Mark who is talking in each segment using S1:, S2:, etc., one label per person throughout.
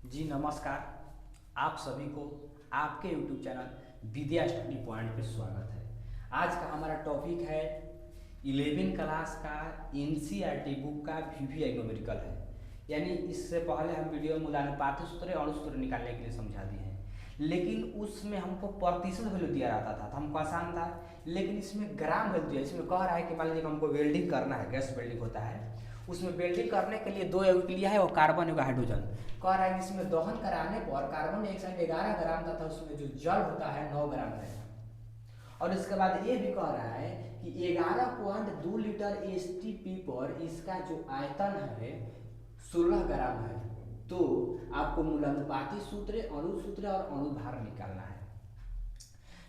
S1: जी नमस्कार। आप सभी को आपके YouTube चैनल विद्या स्टडी पॉइंट पे स्वागत है। आज का हमारा टॉपिक है 11 क्लास का एनसीईआरटी बुक का वीवीआई न्यूमेरिकल है। यानी इससे पहले हम वीडियो में मूलानुपाती सूत्र और अणु सूत्र निकालने के लिए समझा दिए हैं, लेकिन उसमें हमको प्रतिशत वैल्यू दिया रहता था तो हमको आसान था। लेकिन इसमें ग्राम वैल्यू दिया, इसमें कह रहा है कि मान लीजिए हमको वेल्डिंग करना है, गैस वेल्डिंग होता है, उसमें वेल्डिंग करने के लिए दो यौगिक लिया है और कार्बन और हाइड्रोजन। कह रहा है कि इसमें दहन कराने पर कार्बन डाइऑक्साइड 11 ग्राम तथा उसमें जो जल होता है 9 ग्राम रहेगा। और इसके बाद ये भी कह रहा है कि 11.2 लीटर एसटीपी पर इसका जो आयतन है 16 ग्राम है। तो आपको मूलानुपाती सूत्र, अणु सूत्र और अणुभार निकालना है।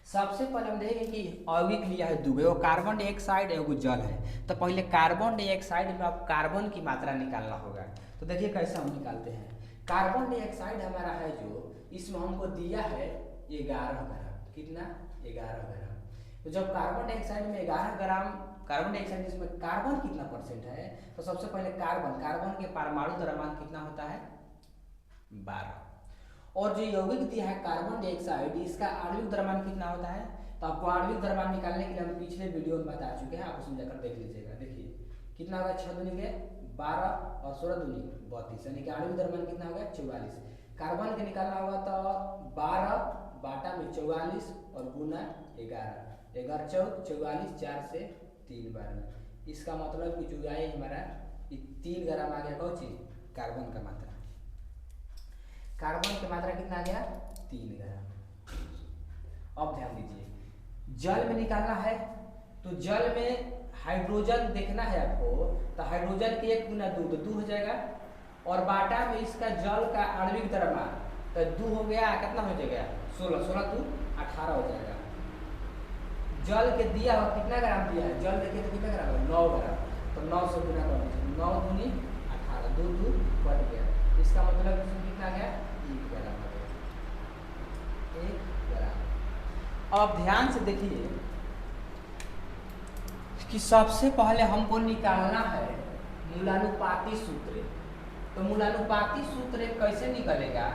S1: सबसे पहले हम देखेंगे कि यौगिक लिया है दो, वो कार्बन डाइऑक्साइड एगो जल है। तो पहले कार्बन डाइऑक्साइड में आप कार्बन की मात्रा निकालना होगा। तो देखिए कैसे हम निकालते हैं। कार्बन डाइऑक्साइड हमारा है जो, इसमें हमको दिया है 11 ग्राम। कितना? 11 ग्राम। तो जब कार्बन डाइऑक्साइड में 11 ग्राम कार्बन डाइऑक्साइड, इसमें कार्बन कितना परसेंट है, तो सबसे पहले कार्बन के परमाणु द्रव्यमान कितना होता है? 12। और जो यौगिक दिया है कार्बन डाइऑक्साइड, इसका आणविक द्रव्यमान कितना होता है? तो आपको आणविक द्रव्यमान निकालने के लिए हम पिछले वीडियो में बता चुके हैं, आप उसमें जाकर देख लीजिएगा। देखिए कितना होगा, 6 दूनी के 12 और 16 दूनी 32, यानी कि आणविक द्रव्यमान कितना होगा? 44। कार्बन के निकालना होगा तो 12 बाटा में 44 और गुना 11, 11 चौक 44, 4 से 3 बार में। इसका मतलब कि जो आए हमारा 3 ग्राम आ गया। कौन चीज? कार्बन का मात्रा। कार्बन की मात्रा कितना आ गया? 3 ग्राम। अब ध्यान दीजिए, जल में निकालना है तो जल में हाइड्रोजन देखना है आपको, तो हाइड्रोजन के 1 गुना 2 तो 2 हो जाएगा। और बाटा में इसका जल का आणविक द्रव्यमान तो 2 हो गया, कितना हो जाएगा? 16, 16 2 18 हो जाएगा। जल के दिया हुआ कितना ग्राम दिया है? जल देखिए तो कितना ग्राम है? 9 ग्राम। तो 9 से गुना कर दीजिए, 9 दूनी 18, 2 2 कट गया। इसका मतलब इसमें कितना आ गया? 1 ग्राम आ गया, 1 ग्राम। अब ध्यान से देखिए कि सबसे पहले हमको निकालना है मूलानुपाती सूत्र। तो मूलानुपाती सूत्र कैसे निकलेगा?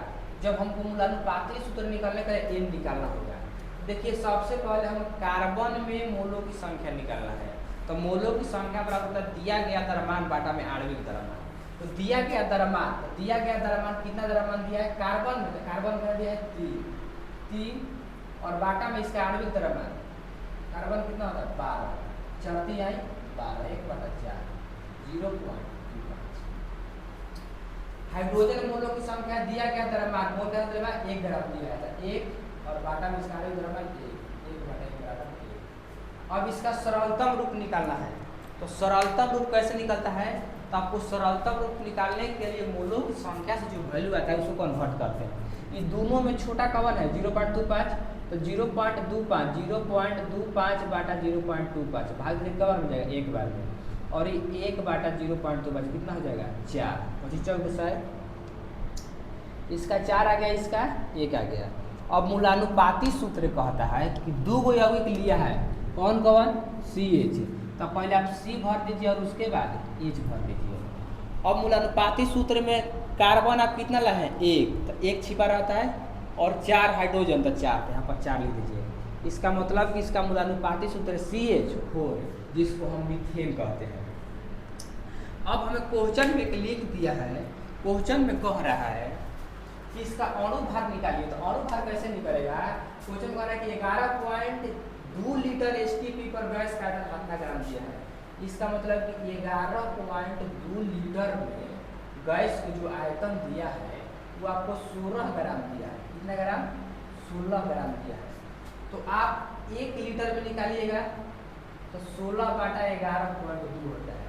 S1: जब हमको मूलानुपाती सूत्र निकालने का एन निकालना होगा। देखिए सबसे पहले हम कार्बन में मोलों की संख्या निकालना है। तो मोलों की संख्या बराबर होता है दिया गया द्रव्यमान बाटा में आणविक द्रव्यमान। तो दिया गया द्रव्यमान कितना द्रव्यमान दिया है? कार्बन में, तो कार्बन का दिया है 3 और बाटा में इसका आणविक द्रव्यमान कार्बन कितना होता है? 12, चढ़ती आई 12, 1/4, 0.25। हाइड्रोजन मोलों की संख्या दिया गया द्रव्यमान, मोल का द्रव्यमान 1 ग्राम दिया था, 1 और बाटा में इसका आणविक द्रव्यमान 1/1। अब इसका सरलतम रूप निकालना है। तो सरलतम रूप कैसे निकलता है? तो आपको सरलतम रूप निकालने के लिए मोलों की संख्या से जो वैल्यू आता है उसको कन्वर्ट करते हैं। ये दोनों में छोटा कवन है? 0.25, तो 0.25 बाटा 0.25 भाग फिर कवर हो जाएगा 1 बार में। और ये 1 बाटा 0.25 कितना हो जाएगा? 4, 25 चौक 200, इसका 4 आ गया, इसका 1 आ गया। अब मूलानुपाती सूत्र कहता है कि 2 गो यौगिक लिया है, कौन कौन? CH। तो पहले आप C भर दीजिए और उसके बाद H भर दीजिए। अब मूलानुपाती सूत्र में कार्बन आप कितना लाए हैं? 1, तो 1 छिपा रहता है और 4 हाइड्रोजन, तो 4, यहाँ पर 4 लिख दीजिए। इसका मतलब कि इसका मूलानुपाती सूत्र CH4, जिसको हम मीथेन कहते हैं। अब हमें क्वेश्चन में एक लिख दिया है, क्वेश्चन में कह रहा है कि इसका अणुभार निकालिए। तो अणुभार कैसे निकलेगा? क्वेश्चन कह रहा है कि 11.2 लीटर एसटीपी पर गैस का कितना ग्राम दिया है। इसका मतलब कि 11.2 लीटर में गैस को जो आयतन दिया है वो आपको 16 ग्राम दिया है। कितना ग्राम? 16 ग्राम दिया है। तो आप 1 लीटर में निकालिएगा तो 16 बाटा 11.2 होता है।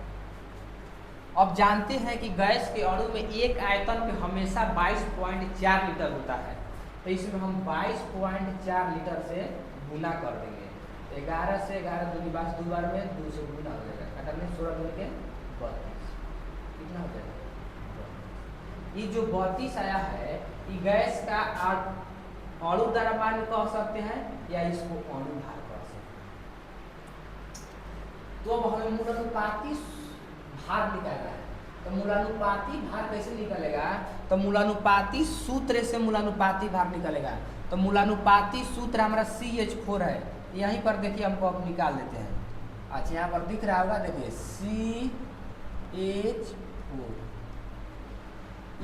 S1: अब जानते हैं कि गैस के अणु में एक आयतन पे हमेशा 22.4 लीटर होता है। तो इसमें हम 22.4 लीटर से गुना कर देंगे। 11 से 11 दूनी 22, 2 बार में 2 से गुना हो जाएगा, कटने 16 दूनी के 32, कितना हो जाएगा? ये जो 32 आया है ये गैस का अणु द्रव्यमान कह सकते हैं या इसको अणुभार कह सकते हैं। तो अब हमें मूलानुपाती भार निकालना है। तो मूलानुपाती भार कैसे निकलेगा? तो मूलानुपाती सूत्र से मूलानुपाती भार निकलेगा। तो मूलानुपाती सूत्र हमारा CH4 है, यहीं पर देखिए हमको अब निकाल देते हैं। अच्छा यहाँ पर दिख रहा होगा, देखिए CH4,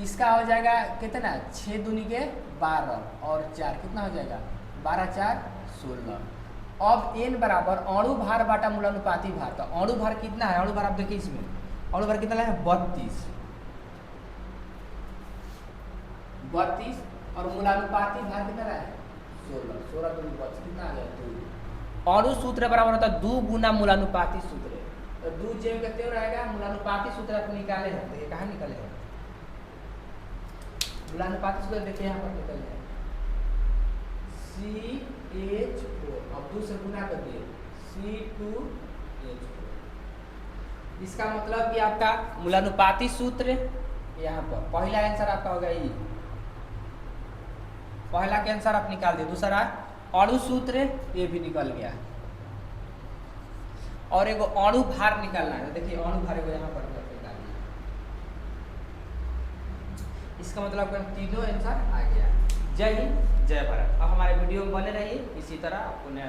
S1: इसका हो जाएगा कितना? 6 दूनी के 12 और 4 कितना हो जाएगा? 12 4 16। अब n बराबर अणु भार बाटा मूलानुपाती भार। तो अणु भार कितना है? अणु भार आप देखिए, इसमें अणु भार कितना है? 32 और मूलानुपाती भार कितना है? 16। 16 दूनी 32 कितना आ गया? 2। अणु सूत्र बराबर होता है 2 गुना मूलानुपाती सूत्र। तो 2 जेब कितने रहेगा? मूलानुपाती सूत्र आप निकाले हैं, तो ये कहाँ निकले हैं? मूलानुपाती सूत्र देखिए यहाँ पर निकल जाए CH4, अब 2 से गुना कर दिए C2H4। इसका मतलब कि आपका मूलानुपाती सूत्र यहाँ पर पहला आंसर आपका होगा ये, पहला के आंसर आप निकाल दिए। दूसरा अणु सूत्र ये भी निकल गया, और एगो अणु भार निकालना है। देखिए अणु भार एगो यहाँ पर निकाल दिया। इसका मतलब तीनों आंसर आ गया। जय हिंद, जय भारत। अब हमारे वीडियो में बने रहिए, इसी तरह आपको नया